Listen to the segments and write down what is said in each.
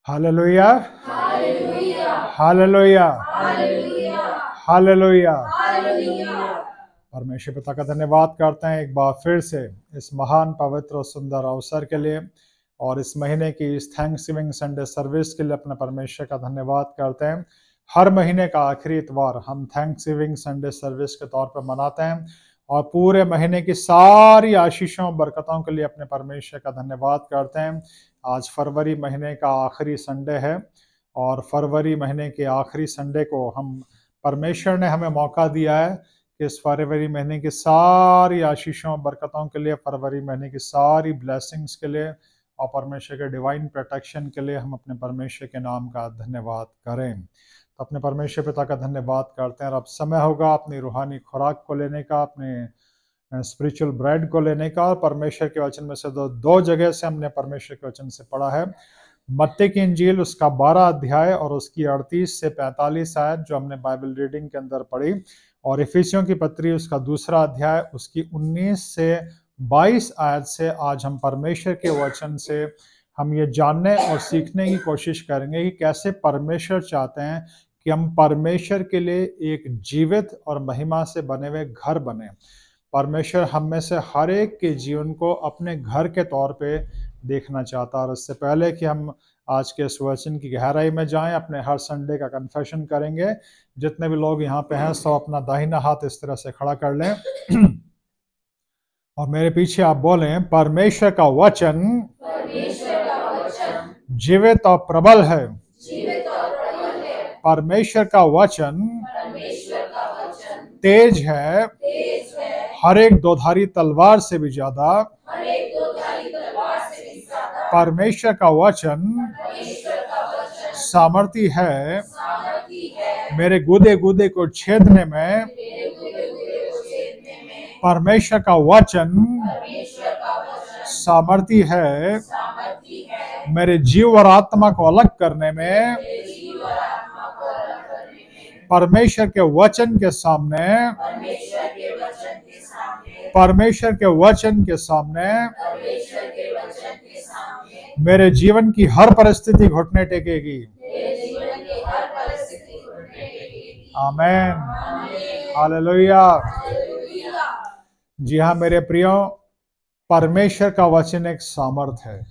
Hallelujah, hallelujah, hallelujah. परमेश्वर पिता का धन्यवाद करते हैं एक बार फिर से इस महान पवित्र और सुंदर अवसर के लिए, और इस महीने की इस थैंक्सगिविंग संडे सर्विस के लिए अपने परमेश्वर का धन्यवाद करते हैं। हर महीने का आखिरी इतवार हम थैंक्सगिविंग संडे सर्विस के तौर पर मनाते हैं, और पूरे महीने की सारी आशीषों बरकतों के लिए अपने परमेश्वर का धन्यवाद करते हैं। आज फरवरी महीने का आखिरी संडे है, और फरवरी महीने के आखिरी संडे को हम परमेश्वर ने हमें मौका दिया है कि इस फरवरी महीने की सारी आशीषों बरकतों के लिए, फरवरी महीने की सारी ब्लेसिंग्स के लिए और परमेश्वर के डिवाइन प्रोटेक्शन के लिए हम अपने परमेश्वर के नाम का धन्यवाद करें। तो अपने परमेश्वर पिता का धन्यवाद करते हैं। और अब समय होगा अपनी रूहानी खुराक को लेने का, अपने स्पिरिचुअल ब्रेड को लेने का। और परमेश्वर के वचन में से दो जगह से हमने परमेश्वर के वचन से पढ़ा है। मत्ती की इंजील उसका 12 अध्याय और उसकी 38 से 45 आयत जो हमने बाइबल रीडिंग के अंदर पढ़ी, और इफिसियों की पत्री उसका दूसरा अध्याय उसकी 19 से 22 आयत से आज हम परमेश्वर के वचन से हम ये जानने और सीखने की कोशिश करेंगे कि कैसे परमेश्वर चाहते हैं कि हम परमेश्वर के लिए एक जीवित और महिमा से बने हुए घर बने। परमेश्वर हम में से हर एक के जीवन को अपने घर के तौर पे देखना चाहता है। और इससे पहले कि हम आज के इस वचन की गहराई में जाएं, अपने हर संडे का कन्फेशन करेंगे। जितने भी लोग यहाँ पे हैं सब अपना दाहिना हाथ इस तरह से खड़ा कर लें और मेरे पीछे आप बोलें, परमेश्वर का वचन जीवित और प्रबल है। परमेश्वर का वचन तेज है, हर एक दोधारी तलवार से भी ज्यादा। परमेश्वर का वचन सामर्थी है, मेरे गुदे गुदे को छेदने में। परमेश्वर का वचन सामर्थी है, मेरे जीव और आत्मा को अलग करने में। परमेश्वर के वचन के सामने, परमेश्वर के वचन के सामने मेरे जीवन की हर परिस्थिति घुटने टेकेगी। आमीन, हालेलुया। जी हाँ मेरे प्रियो, परमेश्वर का वचन एक सामर्थ है,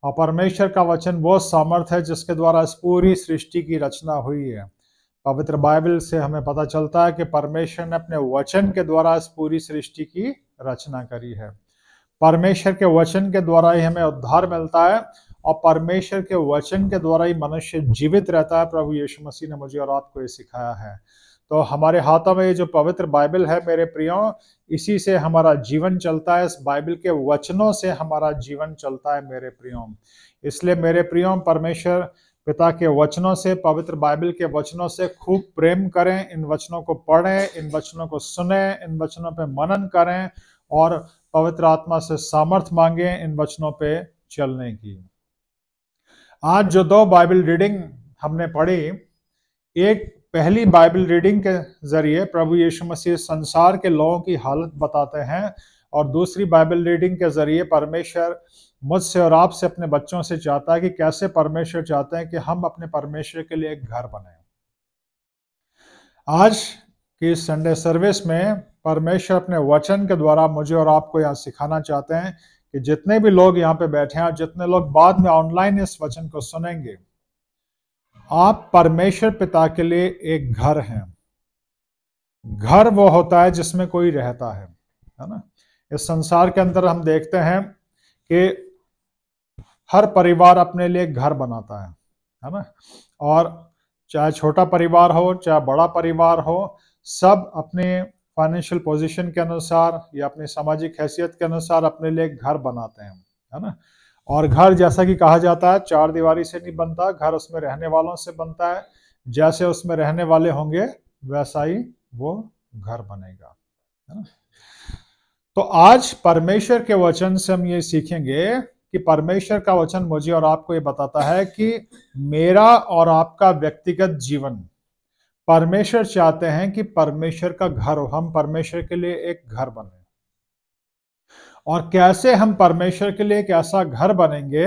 और परमेश्वर का वचन वो सामर्थ है जिसके द्वारा इस पूरी सृष्टि की रचना हुई है। पवित्र बाइबल से हमें पता चलता है कि परमेश्वर ने अपने वचन के द्वारा इस पूरी सृष्टि की रचना करी है। परमेश्वर के वचन के द्वारा ही हमें उद्धार मिलता है, और परमेश्वर के वचन के द्वारा ही मनुष्य जीवित रहता है। प्रभु यीशु मसीह ने मुझे और आपको ये सिखाया है। तो हमारे हाथों में ये जो पवित्र बाइबल है मेरे प्रियो, इसी से हमारा जीवन चलता है। इस बाइबल के वचनों से हमारा जीवन चलता है मेरे प्रियो। इसलिए मेरे प्रियो, परमेश्वर पिता के वचनों से, पवित्र बाइबल के वचनों से खूब प्रेम करें। इन वचनों को पढ़ें, इन वचनों को सुने, इन वचनों पे मनन करें, और पवित्र आत्मा से सामर्थ मांगे इन वचनों पे चलने की। आज जो दो बाइबल रीडिंग हमने पढ़ी, एक पहली बाइबल रीडिंग के जरिए प्रभु यीशु मसीह संसार के लोगों की हालत बताते हैं, और दूसरी बाइबल रीडिंग के जरिए परमेश्वर मुझसे और आपसे, अपने बच्चों से चाहता है कि कैसे परमेश्वर चाहते हैं कि हम अपने परमेश्वर के लिए एक घर बनाएं। आज की संडे सर्विस में परमेश्वर अपने वचन के द्वारा मुझे और आपको यहाँ सिखाना चाहते हैं कि जितने भी लोग यहाँ पे बैठे हैं और जितने लोग बाद में ऑनलाइन इस वचन को सुनेंगे, आप परमेश्वर पिता के लिए एक घर हैं। घर वो होता है जिसमें कोई रहता है ना। इस संसार के अंदर हम देखते हैं कि हर परिवार अपने लिए घर बनाता है ना। और चाहे छोटा परिवार हो चाहे बड़ा परिवार हो, सब अपने फाइनेंशियल पोजीशन के अनुसार या अपनी सामाजिक हैसियत के अनुसार अपने लिए एक घर बनाते हैं, है ना। और घर जैसा कि कहा जाता है चार दीवारी से नहीं बनता, घर उसमें रहने वालों से बनता है। जैसे उसमें रहने वाले होंगे वैसा ही वो घर बनेगा, है ना। तो आज परमेश्वर के वचन से हम ये सीखेंगे कि परमेश्वर का वचन मुझे और आपको ये बताता है कि मेरा और आपका व्यक्तिगत जीवन, परमेश्वर चाहते हैं कि परमेश्वर का घर हो, हम परमेश्वर के लिए एक घर बने। और कैसे हम परमेश्वर के लिए एक ऐसा घर बनेंगे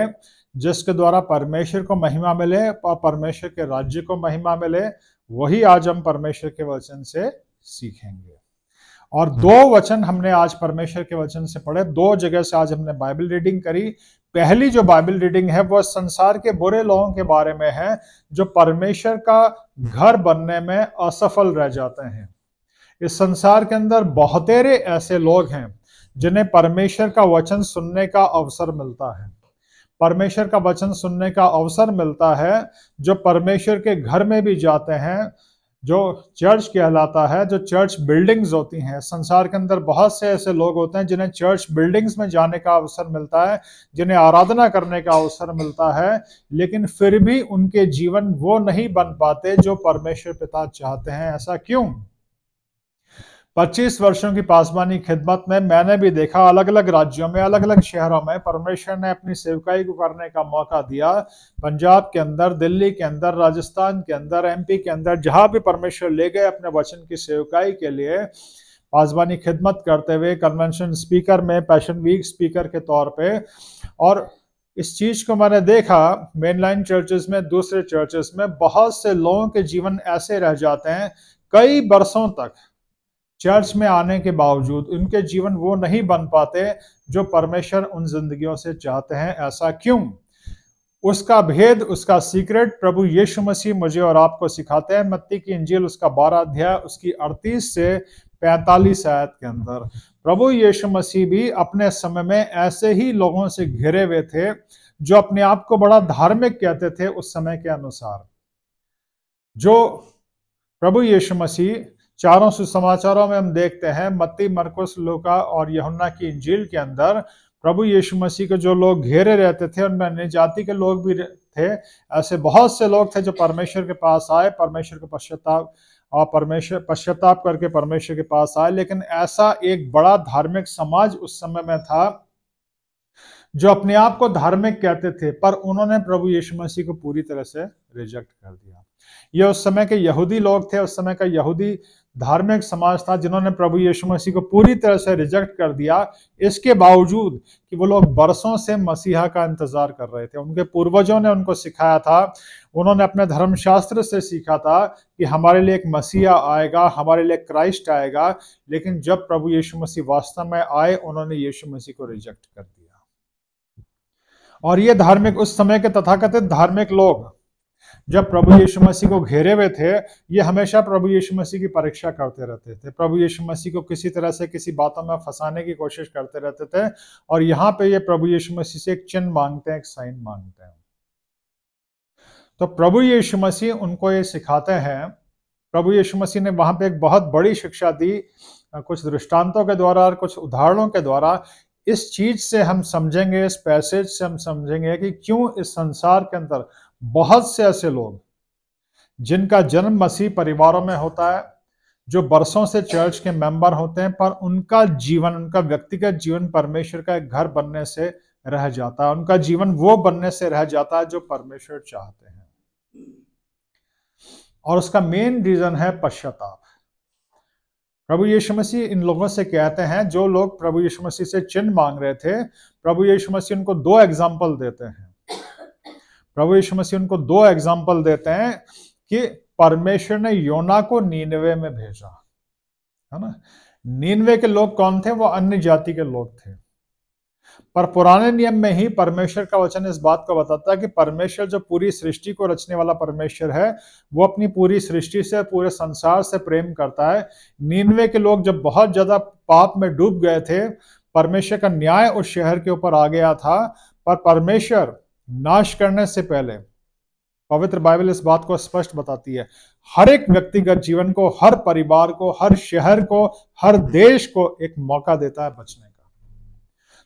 जिसके द्वारा परमेश्वर को महिमा मिले और परमेश्वर के राज्य को महिमा मिले, वही आज हम परमेश्वर के वचन से सीखेंगे। और दो वचन हमने आज परमेश्वर के वचन से पढ़े, दो जगह से आज हमने बाइबल रीडिंग करी। पहली जो बाइबल रीडिंग है वो संसार के बुरे लोगों के बारे में है जो परमेश्वर का घर बनने में असफल रह जाते हैं। इस संसार के अंदर बहुतेरे ऐसे लोग हैं जिन्हें परमेश्वर का वचन सुनने का अवसर मिलता है, परमेश्वर का वचन सुनने का अवसर मिलता है, जो परमेश्वर के घर में भी जाते हैं, जो चर्च कहलाता है, जो चर्च बिल्डिंग्स होती हैं। संसार के अंदर बहुत से ऐसे लोग होते हैं जिन्हें चर्च बिल्डिंग्स में जाने का अवसर मिलता है, जिन्हें आराधना करने का अवसर मिलता है, लेकिन फिर भी उनके जीवन वो नहीं बन पाते जो परमेश्वर पिता चाहते हैं। ऐसा क्यों? 25 वर्षों की पासबानी खिदमत में मैंने भी देखा, अलग अलग राज्यों में, अलग अलग शहरों में परमेश्वर ने अपनी सेवकाई को करने का मौका दिया। पंजाब के अंदर, दिल्ली के अंदर, राजस्थान के अंदर, एमपी के अंदर, जहां भी परमेश्वर ले गए अपने वचन की सेवकाई के लिए, पासबानी खिदमत करते हुए, कन्वेंशन स्पीकर में, पैशन वीक स्पीकर के तौर पे। और इस चीज को मैंने देखा मेनलाइन चर्चेस में, दूसरे चर्चेस में, बहुत से लोगों के जीवन ऐसे रह जाते हैं कई बरसों तक चर्च में आने के बावजूद उनके जीवन वो नहीं बन पाते जो परमेश्वर उन जिंदगियों से चाहते हैं। ऐसा क्यों? उसका भेद, उसका सीक्रेट प्रभु यीशु मसीह मुझे और आपको सिखाते हैं। मत्ती की इंजील उसका 12 अध्याय उसकी 38 से 45 आयत के अंदर प्रभु यीशु मसीह भी अपने समय में ऐसे ही लोगों से घिरे हुए थे जो अपने आप को बड़ा धार्मिक कहते थे उस समय के अनुसार। जो प्रभु यीशु मसीह चारों सुसमाचारों में हम देखते हैं, मत्ती, मरकुस, लूका और यूहन्ना की इंजील के अंदर प्रभु यीशु मसीह को जो लोग घेरे रहते थे उनमें अन्य जाति के लोग भी थे। ऐसे बहुत से लोग थे जो परमेश्वर के पास आए, परमेश्वर को पश्चाताप करके परमेश्वर के पास आए। लेकिन ऐसा एक बड़ा धार्मिक समाज उस समय में था जो अपने आप को धार्मिक कहते थे, पर उन्होंने प्रभु यीशु मसीह को पूरी तरह से रिजेक्ट कर दिया। ये उस समय के यहूदी लोग थे, उस समय का यहूदी धार्मिक समाज था जिन्होंने प्रभु यीशु मसीह को पूरी तरह से रिजेक्ट कर दिया। इसके बावजूद कि वो लोग बरसों से मसीहा का इंतजार कर रहे थे, उनके पूर्वजों ने उनको सिखाया था, उन्होंने अपने धर्मशास्त्र से सीखा था कि हमारे लिए एक मसीहा आएगा, हमारे लिए क्राइस्ट आएगा। लेकिन जब प्रभु यीशु मसीह वास्तव में आए, उन्होंने यीशु मसीह को रिजेक्ट कर दिया। और ये धार्मिक, उस समय के तथाकथित धार्मिक लोग जब प्रभु यीशु मसीह को घेरे हुए थे, ये हमेशा प्रभु यीशु मसीह की परीक्षा करते रहते थे, प्रभु यीशु मसीह को किसी तरह से किसी बातों में फंसाने की कोशिश करते रहते थे। और यहाँ पे ये प्रभु यीशु मसीह से एक चिन्ह मांगते हैं, एक साइन मांगते हैं। तो प्रभु यीशु मसीह उनको ये सिखाते हैं। प्रभु यीशु मसीह ने वहां पे एक बहुत बड़ी शिक्षा दी, कुछ दृष्टांतों के द्वारा और कुछ उदाहरणों के द्वारा। इस चीज से हम समझेंगे, इस पैसेज से हम समझेंगे कि क्यों इस संसार के अंदर बहुत से ऐसे लोग जिनका जन्म मसीह परिवारों में होता है, जो बरसों से चर्च के मेंबर होते हैं, पर उनका जीवन, उनका व्यक्तिगत जीवन परमेश्वर का एक घर बनने से रह जाता है, उनका जीवन वो बनने से रह जाता है जो परमेश्वर चाहते हैं। और उसका मेन रीजन है पश्चाताप। प्रभु यीशु मसीह इन लोगों से कहते हैं, जो लोग प्रभु यीशु मसीह से चिन्ह मांग रहे थे, प्रभु यीशु मसीह उनको दो एग्जाम्पल देते हैं। प्रभु यीशु मसीह उनको दो एग्जाम्पल देते हैं कि परमेश्वर ने योना को नीनवे में भेजा, है ना। नीनवे के लोग कौन थे? वो अन्य जाति के लोग थे। पर पुराने नियम में ही परमेश्वर का वचन इस बात को बताता है कि परमेश्वर जो पूरी सृष्टि को रचने वाला परमेश्वर है, वो अपनी पूरी सृष्टि से, पूरे संसार से प्रेम करता है। नीनवे के लोग जब बहुत ज्यादा पाप में डूब गए थे, परमेश्वर का न्याय उस शहर के ऊपर आ गया था। पर परमेश्वर नाश करने से पहले, पवित्र बाइबल इस बात को स्पष्ट बताती है, हर एक व्यक्तिगत जीवन को, हर परिवार को, हर शहर को, हर देश को एक मौका देता है बचने का।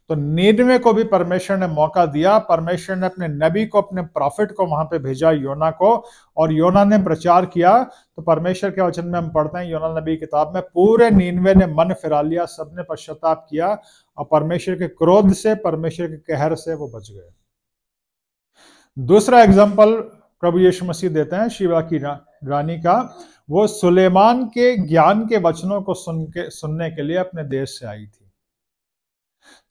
तो नीनवे को भी परमेश्वर ने मौका दिया। परमेश्वर ने अपने नबी को, अपने प्रॉफिट को वहां पे भेजा, योना को, और योना ने प्रचार किया। तो परमेश्वर के वचन में हम पढ़ते हैं, योना नबी की किताब में, पूरे नीनवे ने मन फिरा लिया, सबने पश्चाताप किया और परमेश्वर के क्रोध से, परमेश्वर के कहर से वो बच गए। दूसरा एग्जाम्पल प्रभु यीशु मसीह देते हैं शिवा की रानी का। वो सुलेमान के ज्ञान के वचनों को सुनने के लिए अपने देश से आई थी।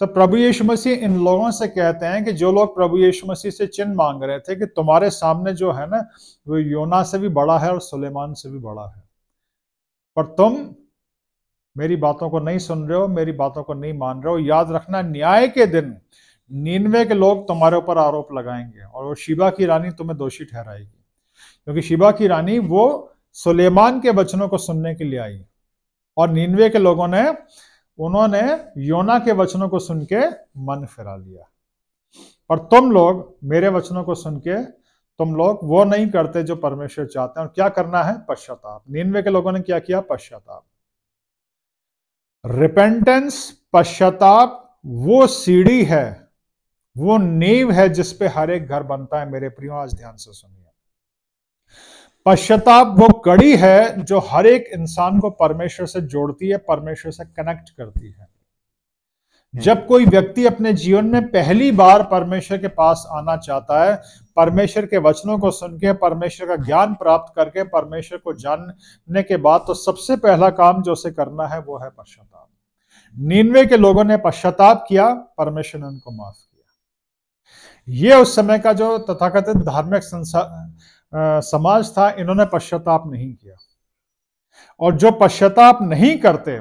तो प्रभु यीशु मसीह इन लोगों से कहते हैं कि जो लोग प्रभु यीशु मसीह से चिन्ह मांग रहे थे कि तुम्हारे सामने जो है ना वो योना से भी बड़ा है और सुलेमान से भी बड़ा है, पर तुम मेरी बातों को नहीं सुन रहे हो, मेरी बातों को नहीं मान रहे हो। याद रखना, न्याय के दिन नीनवे के लोग तुम्हारे ऊपर आरोप लगाएंगे और वो शिबा की रानी तुम्हें दोषी ठहराएगी, क्योंकि शिबा की रानी वो सुलेमान के वचनों को सुनने के लिए आई और नीनवे के लोगों ने उन्होंने योना के वचनों को सुन के मन फिरा लिया। पर तुम लोग मेरे वचनों को सुन के तुम लोग वो नहीं करते जो परमेश्वर चाहते हैं। और क्या करना है? पश्चाताप। नीनवे के लोगों ने क्या किया? पश्चाताप। रिपेंटेंस, पश्चाताप वो सीढ़ी है, वो नींव है जिस पे हर एक घर बनता है। मेरे प्रियो, आज ध्यान से सुनिए। पश्चाताप वो कड़ी है जो हर एक इंसान को परमेश्वर से जोड़ती है, परमेश्वर से कनेक्ट करती है। जब कोई व्यक्ति अपने जीवन में पहली बार परमेश्वर के पास आना चाहता है, परमेश्वर के वचनों को सुन के, परमेश्वर का ज्ञान प्राप्त करके, परमेश्वर को जानने के बाद, तो सबसे पहला काम जो उसे करना है वो है पश्चाताप। नीनवे के लोगों ने पश्चाताप किया, परमेश्वर ने उनको माफ किया। ये उस समय का जो तथाकथित धार्मिक समाज था, इन्होंने पश्चाताप नहीं किया। और जो पश्चाताप नहीं करते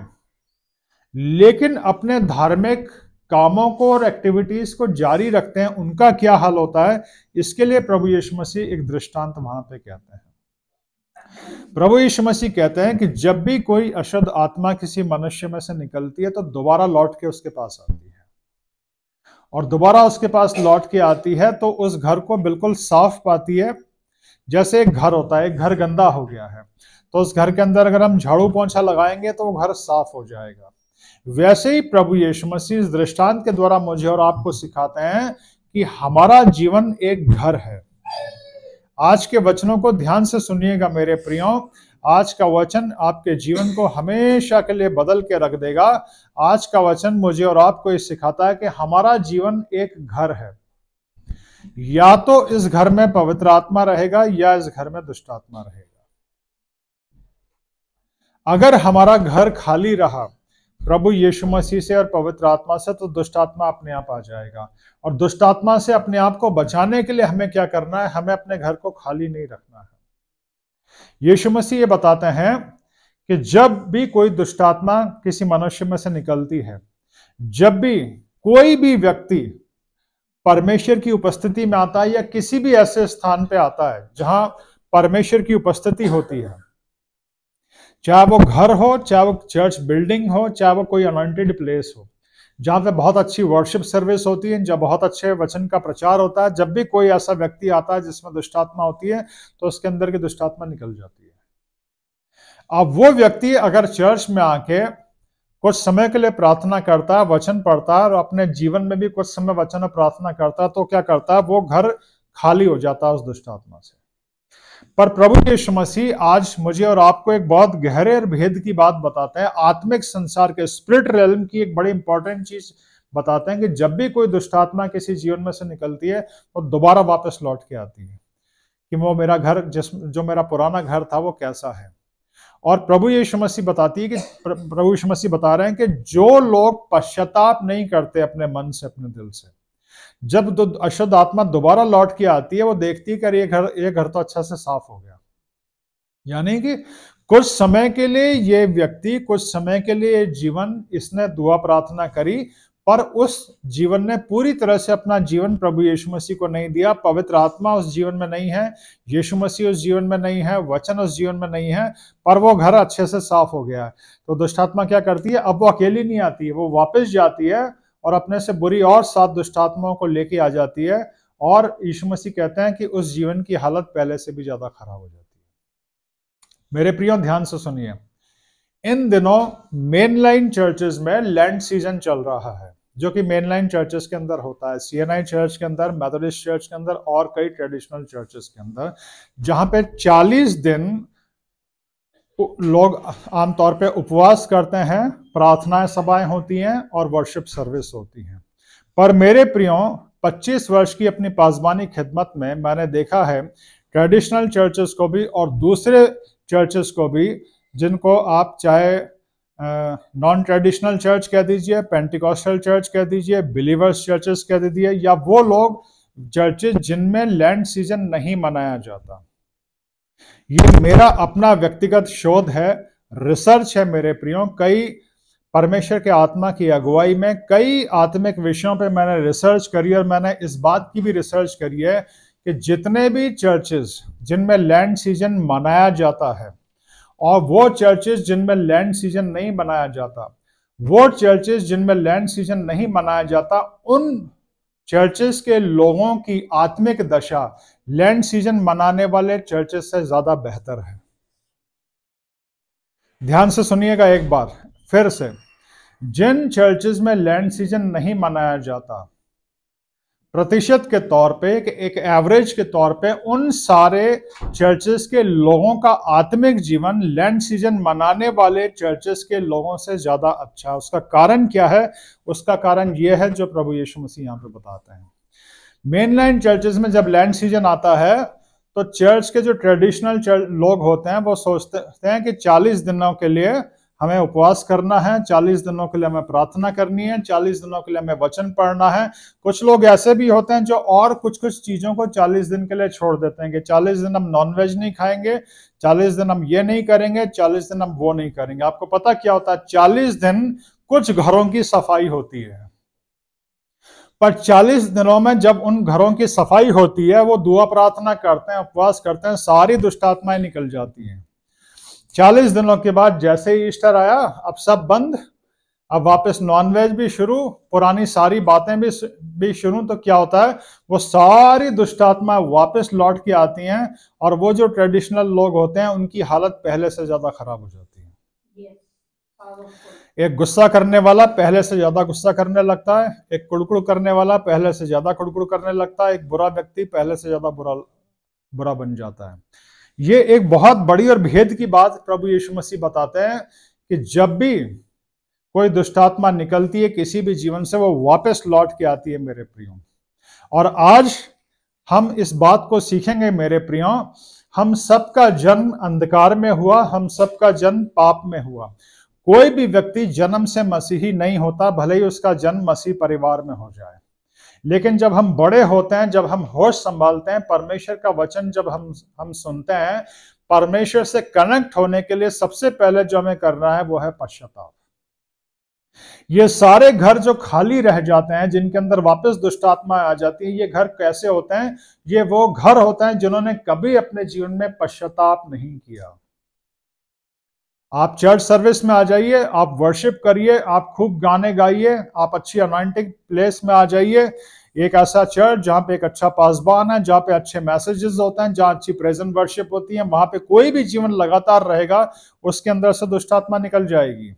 लेकिन अपने धार्मिक कामों को और एक्टिविटीज को जारी रखते हैं, उनका क्या हाल होता है? इसके लिए प्रभु यीशु मसीह एक दृष्टांत वहां पे कहते हैं। प्रभु यीशु मसीह कहते हैं कि जब भी कोई अशुद्ध आत्मा किसी मनुष्य में से निकलती है तो दोबारा लौट के उसके पास आती है, और दोबारा उसके पास लौट के आती है तो उस घर को बिल्कुल साफ पाती है। जैसे एक घर होता है, एक घर गंदा हो गया है तो उस घर के अंदर अगर हम झाड़ू पोंछा लगाएंगे तो वो घर साफ हो जाएगा। वैसे ही प्रभु यीशु मसीह इस दृष्टांत के द्वारा मुझे और आपको सिखाते हैं कि हमारा जीवन एक घर है। आज के वचनों को ध्यान से सुनिएगा मेरे प्रियो। आज का वचन आपके जीवन को हमेशा के लिए बदल के रख देगा। आज का वचन मुझे और आपको ये सिखाता है कि हमारा जीवन एक घर है। या तो इस घर में पवित्र आत्मा रहेगा या इस घर में दुष्ट आत्मा रहेगा। अगर हमारा घर खाली रहा प्रभु यीशु मसीह से और पवित्र आत्मा से, तो दुष्ट आत्मा अपने आप आ जाएगा। और दुष्ट आत्मा से अपने आप को बचाने के लिए हमें क्या करना है? हमें अपने घर को खाली नहीं रखना है। यीशु मसीह ये बताते हैं कि जब भी कोई दुष्ट आत्मा किसी मनुष्य में से निकलती है, जब भी कोई भी व्यक्ति परमेश्वर की उपस्थिति में आता है या किसी भी ऐसे स्थान पे आता है जहां परमेश्वर की उपस्थिति होती है, चाहे वो घर हो, चाहे वो चर्च बिल्डिंग हो, चाहे वो कोई अनॉइंटेड प्लेस हो, जहां पे बहुत अच्छी वर्शिप सर्विस होती है, जहां बहुत अच्छे वचन का प्रचार होता है, जब भी कोई ऐसा व्यक्ति आता है जिसमें दुष्टात्मा होती है तो उसके अंदर की दुष्टात्मा निकल जाती है। अब वो व्यक्ति अगर चर्च में आके कुछ समय के लिए प्रार्थना करता है, वचन पढ़ता है और अपने जीवन में भी कुछ समय वचन और प्रार्थना करता है, तो क्या करता है? वो घर खाली हो जाता है उस दुष्टात्मा से। पर प्रभु यीशु मसीह आज मुझे और आपको एक बहुत गहरे और भेद की बात बताते हैं। आत्मिक संसार के स्पिरिट रेलम की एक बड़ी इंपॉर्टेंट चीज बताते हैं कि जब भी कोई दुष्टात्मा किसी जीवन में से निकलती है वो दोबारा वापस लौट के आती है कि वो मेरा घर, जो मेरा पुराना घर था, वो कैसा है। और प्रभु यीशु मसीह बताती है कि प्रभु यीशु मसीह बता रहे हैं कि जो लोग पश्चाताप नहीं करते अपने मन से, अपने दिल से, जब अशुद्ध आत्मा दोबारा लौट के आती है वो देखती है कि ये घर तो अच्छा से साफ हो गया। यानी कि कुछ समय के लिए ये व्यक्ति, कुछ समय के लिए जीवन इसने दुआ प्रार्थना करी, पर उस जीवन ने पूरी तरह से अपना जीवन प्रभु यीशु मसीह को नहीं दिया। पवित्र आत्मा उस जीवन में नहीं है, यीशु मसीह उस जीवन में नहीं है, वचन उस जीवन में नहीं है, पर वो घर अच्छे से साफ हो गया है। तो दुष्ट आत्मा क्या करती है? अब वो अकेली नहीं आती है, वो वापस जाती है और अपने से बुरी और 7 दुष्ट आत्माओं को लेके आ जाती है। और यीशु मसीह कहते हैं कि उस जीवन की हालत पहले से भी ज्यादा खराब हो जाती है। मेरे प्रियो, ध्यान से सुनिए। इन दिनों मेनलाइन चर्चेस में लैंड सीजन चल रहा है, जो कि मेनलाइन चर्चेस के अंदर होता है, सीएनआई चर्च के अंदर, मेथोडिस्ट चर्च के अंदर और कई ट्रेडिशनल चर्चेस के अंदर, जहां पे 40 दिन लोग आमतौर पे उपवास करते हैं, प्रार्थनाएं सभाएं होती हैं और वर्शिप सर्विस होती हैं। पर मेरे प्रियो, 25 वर्ष की अपनी पासबानी खिदमत में मैंने देखा है ट्रेडिशनल चर्चेस को भी और दूसरे चर्चेस को भी, जिनको आप चाहे नॉन ट्रेडिशनल चर्च कह दीजिए, पेंटिकॉस्टल चर्च कह दीजिए, बिलीवर्स चर्चेस कह दीजिए, या वो लोग चर्चेस जिनमें लैंड सीजन नहीं मनाया जाता। ये मेरा अपना व्यक्तिगत शोध है, रिसर्च है मेरे प्रियो। कई परमेश्वर के आत्मा की अगुवाई में कई आत्मिक विषयों पे मैंने रिसर्च करी, और मैंने इस बात की भी रिसर्च करी है कि जितने भी चर्चेस जिनमें लैंड सीजन मनाया जाता है और वो चर्चेस जिनमें लैंड सीजन नहीं मनाया जाता, वो चर्चेस जिनमें लैंड सीजन नहीं मनाया जाता, उन चर्चेस के लोगों की आत्मिक दशा लैंड सीजन मनाने वाले चर्चेस से ज्यादा बेहतर है। ध्यान से सुनिएगा एक बार फिर से, जिन चर्चेस में लैंड सीजन नहीं मनाया जाता, प्रतिशत के तौर पे, एक एवरेज के तौर पे, उन सारे चर्चेस के लोगों का आत्मिक जीवन लैंड सीजन मनाने वाले चर्चेस के लोगों से ज्यादा अच्छा है। उसका कारण क्या है? उसका कारण यह है जो प्रभु यीशु मसीह यहाँ पे बताते हैं। मेनलाइन चर्चेस में जब लैंड सीजन आता है तो चर्च के जो ट्रेडिशनल लोग होते हैं वो सोचते हैं कि 40 दिनों के लिए हमें उपवास करना है, 40 दिनों के लिए हमें प्रार्थना करनी है, 40 दिनों के लिए हमें वचन पढ़ना है। कुछ लोग ऐसे भी होते हैं जो और कुछ चीजों को 40 दिन के लिए छोड़ देते हैं कि 40 दिन हम नॉनवेज नहीं खाएंगे, 40 दिन हम ये नहीं करेंगे, 40 दिन हम वो नहीं करेंगे। आपको पता क्या होता है? 40 दिन कुछ घरों की सफाई होती है, पर 40 दिनों में जब उन घरों की सफाई होती है, वो दुआ प्रार्थना करते हैं, उपवास करते हैं, सारी दुष्ट आत्माएं निकल जाती हैं। 40 दिनों के बाद जैसे ही ईस्टर आया, अब सब बंद, अब वापस नॉनवेज भी शुरू, पुरानी सारी बातें भी शुरू। तो क्या होता है? वो सारी दुष्ट आत्माएं वापस लौट के आती हैं, और वो जो ट्रेडिशनल लोग होते हैं उनकी हालत पहले से ज्यादा खराब हो जाती है। एक गुस्सा करने वाला पहले से ज्यादा गुस्सा करने लगता है, एक कुड़कुड़ करने वाला पहले से ज्यादा कुड़कुड़ करने लगता है, एक बुरा व्यक्ति पहले से ज्यादा बुरा बन जाता है। ये एक बहुत बड़ी और भेद की बात प्रभु यीशु मसीह बताते हैं कि जब भी कोई दुष्टात्मा निकलती है किसी भी जीवन से, वो वापस लौट के आती है मेरे प्रियो। और आज हम इस बात को सीखेंगे मेरे प्रियो, हम सबका जन्म अंधकार में हुआ, हम सबका जन्म पाप में हुआ। कोई भी व्यक्ति जन्म से मसीही नहीं होता, भले ही उसका जन्म मसीह परिवार में हो जाए। लेकिन जब हम बड़े होते हैं, जब हम होश संभालते हैं, परमेश्वर का वचन जब हम सुनते हैं, परमेश्वर से कनेक्ट होने के लिए सबसे पहले जो हमें करना है वो है पश्चाताप। ये सारे घर जो खाली रह जाते हैं, जिनके अंदर वापस दुष्ट आत्मा आ जाती है, ये घर कैसे होते हैं? ये वो घर होते हैं जिन्होंने कभी अपने जीवन में पश्चाताप नहीं किया। आप चर्च सर्विस में आ जाइए, आप वर्शिप करिए, आप खूब गाने गाइए, आप अच्छी अनॉइंटिंग प्लेस में आ जाइए, एक ऐसा चर्च जहां पे एक अच्छा पासबान है, जहां पे अच्छे मैसेजेस होते हैं, जहां अच्छी प्रेजेंट वर्शिप होती है, वहां पे कोई भी जीवन लगातार रहेगा, उसके अंदर से दुष्ट आत्मा निकल जाएगी।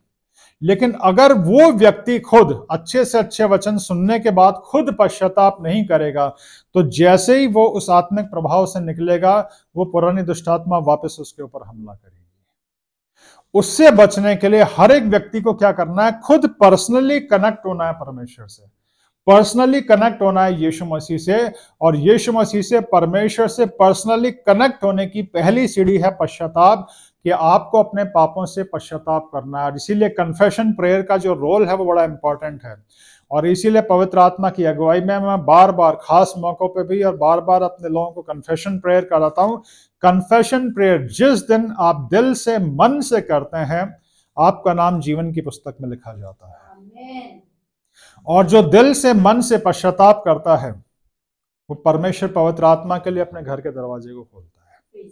लेकिन अगर वो व्यक्ति खुद अच्छे से अच्छे वचन सुनने के बाद खुद पश्चाताप नहीं करेगा, तो जैसे ही वो उस आत्मिक प्रभाव से निकलेगा, वो पुरानी दुष्टात्मा वापस उसके ऊपर हमला करेगी। उससे बचने के लिए हर एक व्यक्ति को क्या करना है? खुद पर्सनली कनेक्ट होना है परमेश्वर से, पर्सनली कनेक्ट होना है यीशु मसीह से, और यीशु मसीह से, परमेश्वर से पर्सनली कनेक्ट होने की पहली सीढ़ी है पश्चाताप, कि आपको अपने पापों से पश्चाताप करना है। इसीलिए कन्फेशन प्रेयर का जो रोल है वो बड़ा इंपॉर्टेंट है, और इसीलिए पवित्र आत्मा की अगुवाई में मैं बार बार खास मौकों पे भी और बार बार अपने लोगों को कन्फेशन प्रेयर कराता हूं। कन्फेशन प्रेयर जिस दिन आप दिल से, मन से करते हैं, आपका नाम जीवन की पुस्तक में लिखा जाता है। और जो दिल से, मन से पश्चाताप करता है, वो परमेश्वर पवित्र आत्मा के लिए अपने घर के दरवाजे को खोलता है।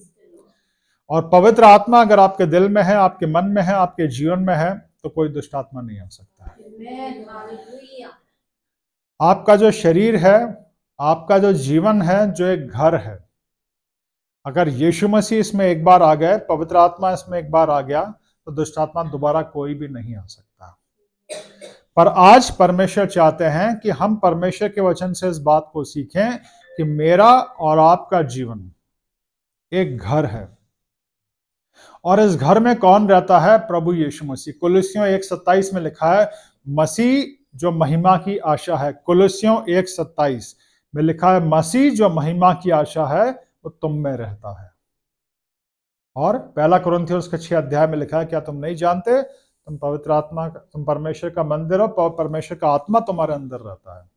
और पवित्र आत्मा अगर आपके दिल में है, आपके मन में है, आपके जीवन में है, तो कोई दुष्ट आत्मा नहीं आ सकता। आपका जो शरीर है, आपका जो जीवन है, जो एक घर है, अगर यीशु मसीह इसमें एक बार आ गए, पवित्र आत्मा इसमें एक बार आ गया, तो दुष्ट आत्मा दोबारा कोई भी नहीं आ सकता। पर आज परमेश्वर चाहते हैं कि हम परमेश्वर के वचन से इस बात को सीखें कि मेरा और आपका जीवन एक घर है, और इस घर में कौन रहता है? प्रभु यीशु मसीह। कुलुस्सियों 1:27 में लिखा है, मसीह जो महिमा की आशा है। कुलुस्सियों 1:27 में लिखा है, मसीह जो महिमा की आशा है वो तुम में रहता है। और 1 कुरिन्थियों के 6 अध्याय में लिखा है, क्या तुम नहीं जानते तुम परमेश्वर का मंदिर हो, परमेश्वर का आत्मा तुम्हारे अंदर रहता है।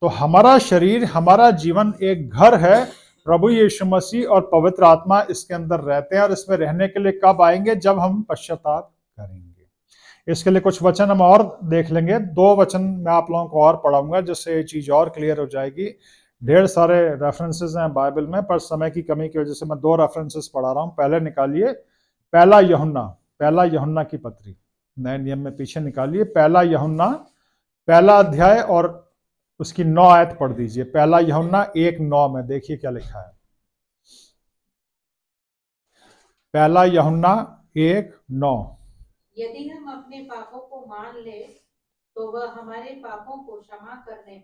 तो हमारा शरीर, हमारा जीवन एक घर है, प्रभु यीशु मसीह और पवित्र आत्मा इसके अंदर रहते हैं। और इसमें रहने के लिए कब आएंगे? जब हम पश्चाताप करेंगे। इसके लिए कुछ वचन हम और देख लेंगे। 2 वचन मैं आप लोगों को और पढ़ाऊंगा जिससे ये चीज और क्लियर हो जाएगी। ढेर सारे रेफरेंसेस हैं बाइबल में, पर समय की कमी की वजह से मैं 2 रेफरेंसेस पढ़ा रहा हूं। पहले निकालिए पहला यूहन्ना की पत्री, नए नियम में पीछे निकालिए पहला यूहन्ना पहला अध्याय और उसकी 9 आयत पढ़ दीजिए। पहला यूहन्ना 1:9 में देखिए क्या लिखा है। पहला यूहन्ना 1:9। यदि हम अपने पापों को मान ले तो वह हमारे पापों को क्षमा करने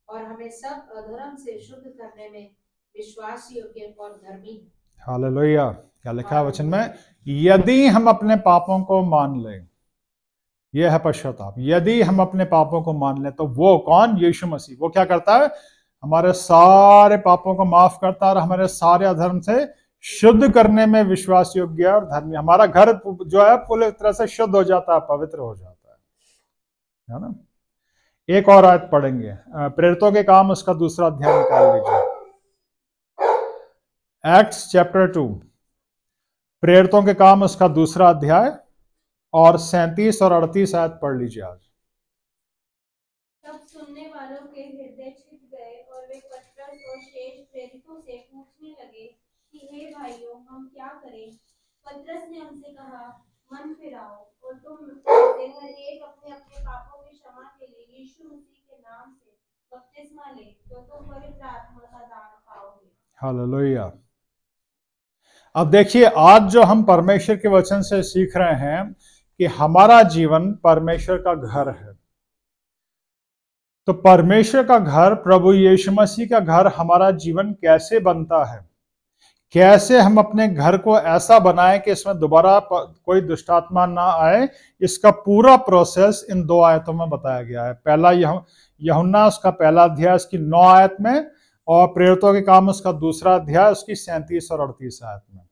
और हमें सब अधर्म से शुद्ध करने में विश्वास योग्य और धर्मी है। हालेलुया। क्या लिखा है वचन में? यदि हम अपने पापों को मान लें, यह है पश्चाताप। यदि हम अपने पापों को मान लें तो वो कौन? यीशु मसीह। वो क्या करता है? हमारे सारे पापों को माफ करता है और हमारे सारे अधर्म से शुद्ध करने में विश्वास योग्य और धर्मी। हमारा घर जो है पूरी तरह से शुद्ध हो जाता है, पवित्र हो जाता है ना। एक और आयत पढ़ेंगे, प्रेरितों के काम उसका 2 अध्याय निकाल लीजिए। एक्ट्स चैप्टर 2, प्रेरितों के काम उसका 2 अध्याय और 37 और 38 आयत पढ़ लीजिए आज। तब सुनने वालों के हृदय छिद गए और वे पतरस और शेष प्रेरितों से पूछने लगे कि हे भाइयों, हम क्या करें? पतरस ने उनसे कहा, मन फिराओ और तुम से हर एक अपने अपने पापों की क्षमा के लिए यीशु मसीह के नाम से बपतिस्मा ले, तो तुम पवित्र आत्मा का दान पाओगे। हालेलुया। अब देखिए, आज जो हम परमेश्वर के वचन से सीख रहे हैं कि हमारा जीवन परमेश्वर का घर है। तो परमेश्वर का घर, प्रभु यीशु मसीह का घर हमारा जीवन कैसे बनता है, कैसे हम अपने घर को ऐसा बनाएं कि इसमें दोबारा कोई दुष्टात्मा ना आए, इसका पूरा प्रोसेस इन 2 आयतों में बताया गया है। पहला यूहन्ना उसका 1 अध्याय उसकी 9 आयत में, और प्रेरितों के काम उसका 2 अध्याय उसकी 37 और 38 आयत में।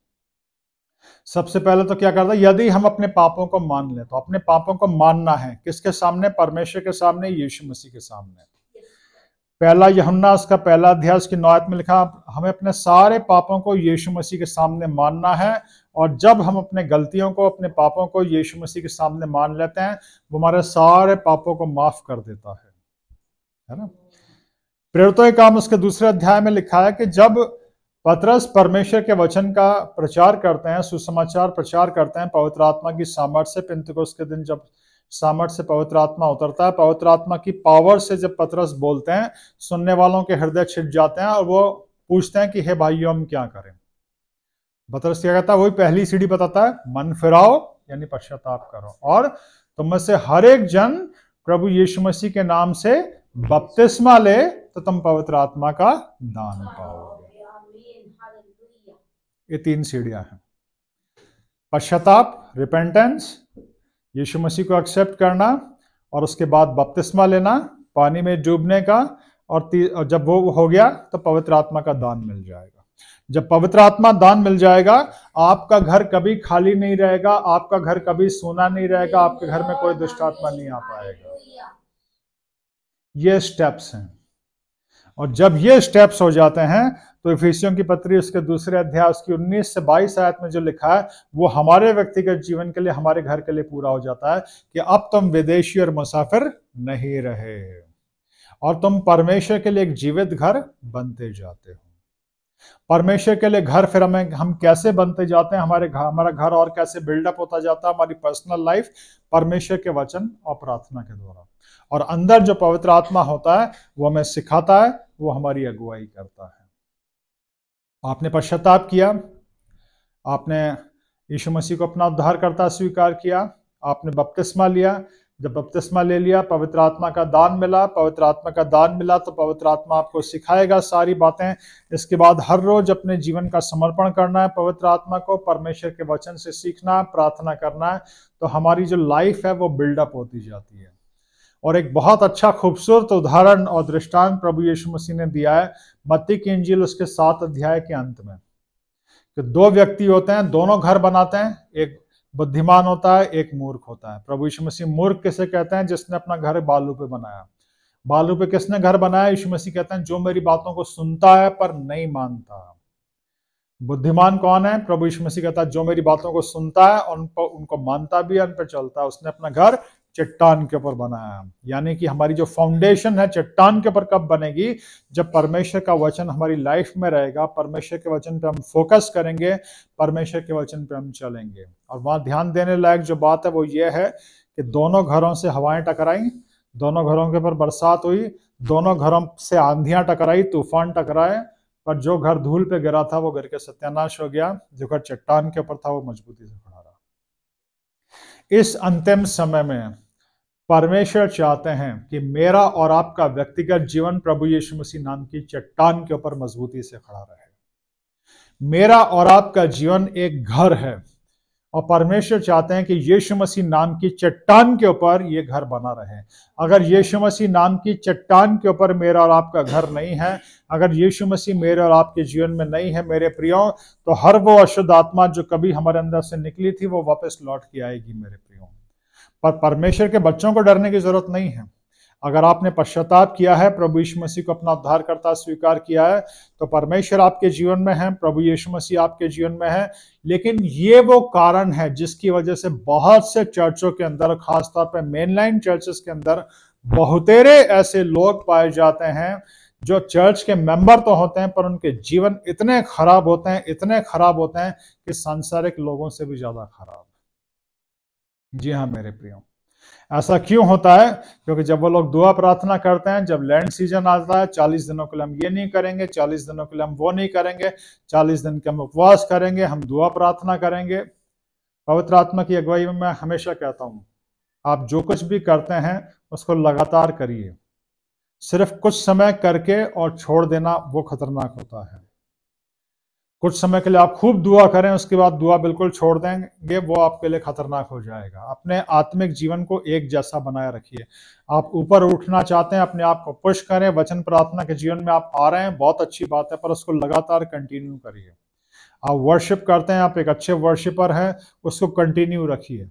सबसे पहले तो क्या करता है? यदि हम अपने पापों को मान लें, तो अपने पापों को मानना है किसके सामने? परमेश्वर के सामने, यीशु मसीह के सामने। पहला यूहन्ना उसका 1 अध्याय उसकी 9 आयत में लिखा, हमें अपने सारे पापों को यीशु मसीह के सामने मानना है। और जब हम अपने गलतियों को, अपने पापों को यीशु मसीह के सामने मान लेते हैं, वो हमारे सारे पापों को माफ कर देता है ना। प्रेरितों के काम उसके 2 अध्याय में लिखा है कि जब पतरस परमेश्वर के वचन का प्रचार करते हैं, सुसमाचार प्रचार करते हैं पवित्र आत्मा की सामर्थ से, पेंतिकोस्त के दिन जब सामर्थ से पवित्र आत्मा उतरता है, पवित्र आत्मा की पावर से जब पतरस बोलते हैं, सुनने वालों के हृदय छिप जाते हैं और वो पूछते हैं कि हे भाइयों, हम क्या करें? पतरस क्या कहता है? वही पहली सीढ़ी बताता है, मन फिराओ यानी पश्चाताप करो, और तुम में से हर एक जन प्रभु यीशु मसीह के नाम से बपतिस्मा ले, तो तुम पवित्र आत्मा का दान पाओगे। ये 3 सीढ़ियां हैं। पश्चाताप, रिपेंटेंस, यीशु मसीह को एक्सेप्ट करना, और उसके बाद बपतिस्मा लेना, पानी में डूबने का, और जब वो हो गया तो पवित्र आत्मा का दान मिल जाएगा। जब पवित्र आत्मा दान मिल जाएगा, आपका घर कभी खाली नहीं रहेगा, आपका घर कभी सूना नहीं रहेगा, आपके घर में कोई दुष्ट आत्मा नहीं आ पाएगा। ये स्टेप्स हैं, और जब ये स्टेप्स हो जाते हैं तो इफिसियों की पत्री उसके 2 अध्याय उसकी 19 से 22 आयत में जो लिखा है, वो हमारे व्यक्तिगत जीवन के लिए, हमारे घर के लिए पूरा हो जाता है कि अब तुम विदेशी और मुसाफिर नहीं रहे, और तुम परमेश्वर के लिए एक जीवित घर बनते जाते हो। परमेश्वर के लिए घर फिर हम कैसे बनते जाते हैं? हमारा घर और कैसे बिल्डअप होता जाता है? हमारी पर्सनल लाइफ परमेश्वर के वचन और प्रार्थना के द्वारा, और अंदर जो पवित्र आत्मा होता है वो हमें सिखाता है, वो हमारी अगुवाई करता है। आपने पश्चाताप किया, आपने यीशु मसीह को अपना उद्धारकर्ता स्वीकार किया, आपने बपतिस्मा लिया, जब बपतिस्मा ले लिया, पवित्र आत्मा का दान मिला, पवित्र आत्मा का दान मिला तो पवित्र आत्मा आपको सिखाएगा सारी बातें। इसके बाद हर रोज अपने जीवन का समर्पण करना है पवित्र आत्मा को, परमेश्वर के वचन से सीखना, प्रार्थना करना है, तो हमारी जो लाइफ है वो बिल्डअप होती जाती है। और एक बहुत अच्छा खूबसूरत उदाहरण और दृष्टांत प्रभु यीशु मसीह ने दिया है मत्ती की इंजील उसके 7 अध्याय के अंत में, कि 2 व्यक्ति होते हैं, दोनों घर बनाते हैं, एक बुद्धिमान होता है, एक मूर्ख होता है। प्रभु यीशु मसीह मूर्ख किसे कहते हैं? जिसने अपना घर बालू पे बनाया। बालू पे किसने घर बनाया? यीशु मसीह कहते हैं जो मेरी बातों को सुनता है पर नहीं मानता। बुद्धिमान कौन है? प्रभु यीशु मसीह कहता है जो मेरी बातों को सुनता है और उनको मानता भी है, उन पर चलता है। उसने अपना घर चट्टान के ऊपर बनाया। यानी कि हमारी जो फाउंडेशन है चट्टान के ऊपर कब बनेगी? जब परमेश्वर का वचन हमारी लाइफ में रहेगा, परमेश्वर के वचन पे हम फोकस करेंगे, परमेश्वर के वचन पे हम चलेंगे। और वहां ध्यान देने लायक जो बात है वो ये है कि दोनों घरों से हवाएं टकराई, दोनों घरों के ऊपर बरसात हुई, दोनों घरों से आंधियां टकराई, तूफान टकराए, पर जो घर धूल पे गिरा था वो घर के सत्यानाश हो गया। जो घर चट्टान के ऊपर था वो मजबूती से खड़ा रहा। इस अंतिम समय में परमेश्वर चाहते हैं कि मेरा और आपका व्यक्तिगत जीवन प्रभु यीशु मसीह नाम की चट्टान के ऊपर मजबूती से खड़ा रहे। मेरा और आपका जीवन एक घर है और परमेश्वर चाहते हैं कि यीशु मसीह नाम की चट्टान के ऊपर ये घर बना रहे। अगर यीशु मसीह नाम की चट्टान के ऊपर मेरा और आपका घर नहीं है, अगर यीशु मसीह मेरे और आपके जीवन में नहीं है मेरे प्रियो, तो हर वो अशुद्ध आत्मा जो कभी हमारे अंदर से निकली थी वो वापस लौट के आएगी मेरे प्रियो। पर परमेश्वर के बच्चों को डरने की जरूरत नहीं है। अगर आपने पश्चाताप किया है, प्रभु यीशु मसीह को अपना उद्धारकर्ता स्वीकार किया है, तो परमेश्वर आपके जीवन में है, प्रभु यीशु मसीह आपके जीवन में है। लेकिन ये वो कारण है जिसकी वजह से बहुत से चर्चों के अंदर, खासतौर पर मेनलाइन चर्चेस के अंदर, बहुतेरे ऐसे लोग पाए जाते हैं जो चर्च के मेंबर तो होते हैं पर उनके जीवन इतने खराब होते हैं, इतने खराब होते हैं कि सांसारिक लोगों से भी ज्यादा खराब। जी हाँ मेरे प्रियो, ऐसा क्यों होता है? क्योंकि जब वो लोग दुआ प्रार्थना करते हैं, जब लैंड सीजन आता है, 40 दिनों के लिए हम ये नहीं करेंगे, 40 दिनों के लिए हम वो नहीं करेंगे, 40 दिन के हम उपवास करेंगे, हम दुआ प्रार्थना करेंगे। पवित्र आत्मा की अगुवाई में मैं हमेशा कहता हूं, आप जो कुछ भी करते हैं उसको लगातार करिए। सिर्फ कुछ समय करके और छोड़ देना वो खतरनाक होता है। कुछ समय के लिए आप खूब दुआ करें, उसके बाद दुआ बिल्कुल छोड़ देंगे, वो आपके लिए खतरनाक हो जाएगा। अपने आत्मिक जीवन को एक जैसा बनाए रखिए। आप ऊपर उठना चाहते हैं, अपने आप को पुश करें, वचन प्रार्थना के जीवन में आप आ रहे हैं, बहुत अच्छी बात है, पर उसको लगातार कंटिन्यू करिए। आप वर्शिप करते हैं, आप एक अच्छे वर्शिपर हैं, उसको कंटिन्यू रखिए।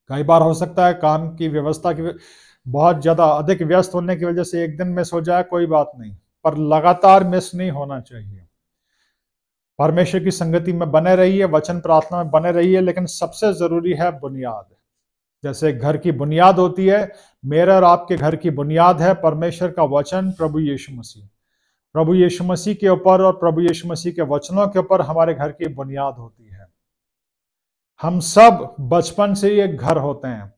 कई बार हो सकता है काम की व्यवस्था की बहुत ज्यादा अधिक व्यस्त होने की वजह से एक दिन मिस हो जाए, कोई बात नहीं, पर लगातार मिस नहीं होना चाहिए। परमेश्वर की संगति में बने रहिए, वचन प्रार्थना में बने रहिए, लेकिन सबसे जरूरी है बुनियाद। जैसे घर की बुनियाद होती है, मेरे और आपके घर की बुनियाद है परमेश्वर का वचन, प्रभु यीशु मसीह। प्रभु यीशु मसीह के ऊपर और प्रभु यीशु मसीह के वचनों के ऊपर हमारे घर की बुनियाद होती है। हम सब बचपन से ही एक घर होते हैं,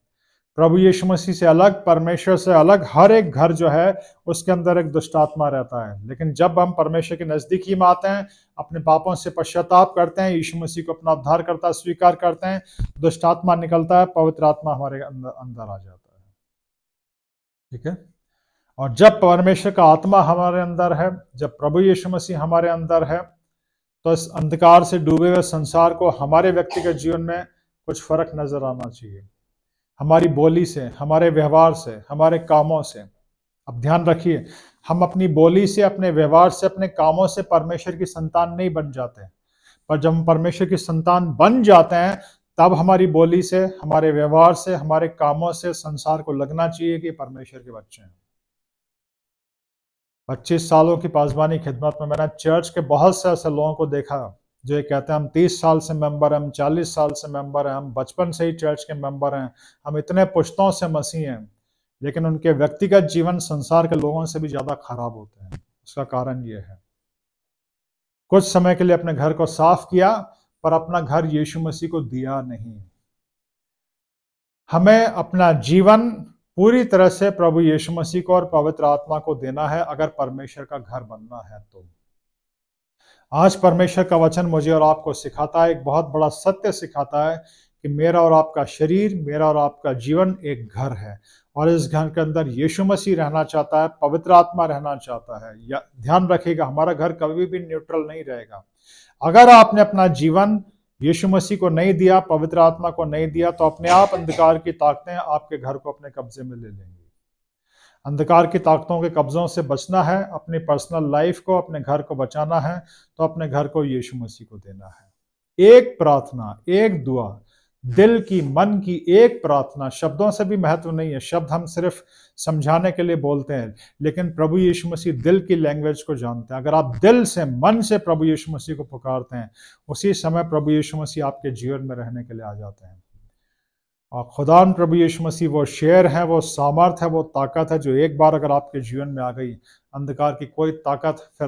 प्रभु यीशु मसीह से अलग, परमेश्वर से अलग। हर एक घर जो है उसके अंदर एक दुष्ट आत्मा रहता है, लेकिन जब हम परमेश्वर के नजदीकी में आते हैं, अपने पापों से पश्चाताप करते हैं, यीशु मसीह को अपना उद्धारकर्ता स्वीकार करते हैं, दुष्ट आत्मा निकलता है, पवित्र आत्मा हमारे अंदर आ जाता है। ठीक है? और जब परमेश्वर का आत्मा हमारे अंदर है, जब प्रभु यीशु मसीह हमारे अंदर है, तो इस अंधकार से डूबे हुए संसार को हमारे व्यक्तिगत जीवन में कुछ फर्क नजर आना चाहिए। हमारी बोली से, हमारे व्यवहार से, हमारे कामों से। अब ध्यान रखिए, हम अपनी बोली से, अपने व्यवहार से, अपने कामों से परमेश्वर की संतान नहीं बन जाते, पर जब हम परमेश्वर की संतान बन जाते हैं तब हमारी बोली से, हमारे व्यवहार से, हमारे कामों से संसार को लगना चाहिए कि परमेश्वर के बच्चे हैं। 25 सालों की पासबानी खिदमत में मैंने चर्च के बहुत से ऐसे लोगों को देखा जो ये कहते हैं हम 30 साल से मेंबर हैं, हम 40 साल से मेंबर हैं, हम बचपन से ही चर्च के मेंबर हैं, हम इतने पुश्तों से मसीह हैं, लेकिन उनके व्यक्तिगत जीवन संसार के लोगों से भी ज्यादा खराब होते हैं। उसका कारण ये है, कुछ समय के लिए अपने घर को साफ किया पर अपना घर यीशु मसीह को दिया नहीं। हमें अपना जीवन पूरी तरह से प्रभु यीशु मसीह को और पवित्र आत्मा को देना है अगर परमेश्वर का घर बनना है तो। आज परमेश्वर का वचन मुझे और आपको सिखाता है, एक बहुत बड़ा सत्य सिखाता है कि मेरा और आपका शरीर, मेरा और आपका जीवन एक घर है और इस घर के अंदर यीशु मसीह रहना चाहता है, पवित्र आत्मा रहना चाहता है। या ध्यान रखिएगा, हमारा घर कभी भी न्यूट्रल नहीं रहेगा। अगर आपने अपना जीवन यीशु मसीह को नहीं दिया, पवित्र आत्मा को नहीं दिया, तो अपने आप अंधकार की ताकतें आपके घर को अपने कब्जे में ले लेंगी। अंधकार की ताकतों के कब्जों से बचना है, अपनी पर्सनल लाइफ को, अपने घर को बचाना है, तो अपने घर को यीशु मसीह को देना है। एक प्रार्थना, एक दुआ दिल की, मन की एक प्रार्थना, शब्दों से भी महत्व नहीं है। शब्द हम सिर्फ समझाने के लिए बोलते हैं, लेकिन प्रभु यीशु मसीह दिल की लैंग्वेज को जानते हैं। अगर आप दिल से, मन से प्रभु यीशु मसीह को पुकारते हैं, उसी समय प्रभु यीशु मसीह आपके जीवन में रहने के लिए आ जाते हैं। और खुदान प्रभु यीशु मसीह वो शेर है, वो सामर्थ है, वो ताकत है जो एक बार अगर आपके जीवन में आ गई, अंधकार की कोई ताकत फिर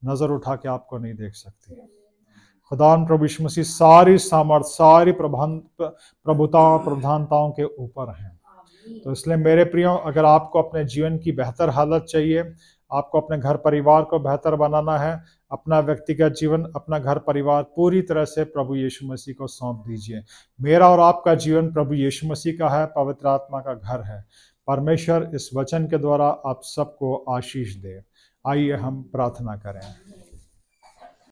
नजर उठा के आपको नहीं देख सकती। खुदान प्रभु यीशु मसीह सारी सामर्थ, सारी प्रभुताओं, प्रधानताओं के ऊपर हैं। तो इसलिए मेरे प्रियो, अगर आपको अपने जीवन की बेहतर हालत चाहिए, आपको अपने घर परिवार को बेहतर बनाना है, अपना व्यक्तिगत जीवन, अपना घर परिवार पूरी तरह से प्रभु यीशु मसीह को सौंप दीजिए। मेरा और आपका जीवन प्रभु यीशु मसीह का है, पवित्र आत्मा का घर है। परमेश्वर इस वचन के द्वारा आप सबको आशीष दे। आइए हम प्रार्थना करें।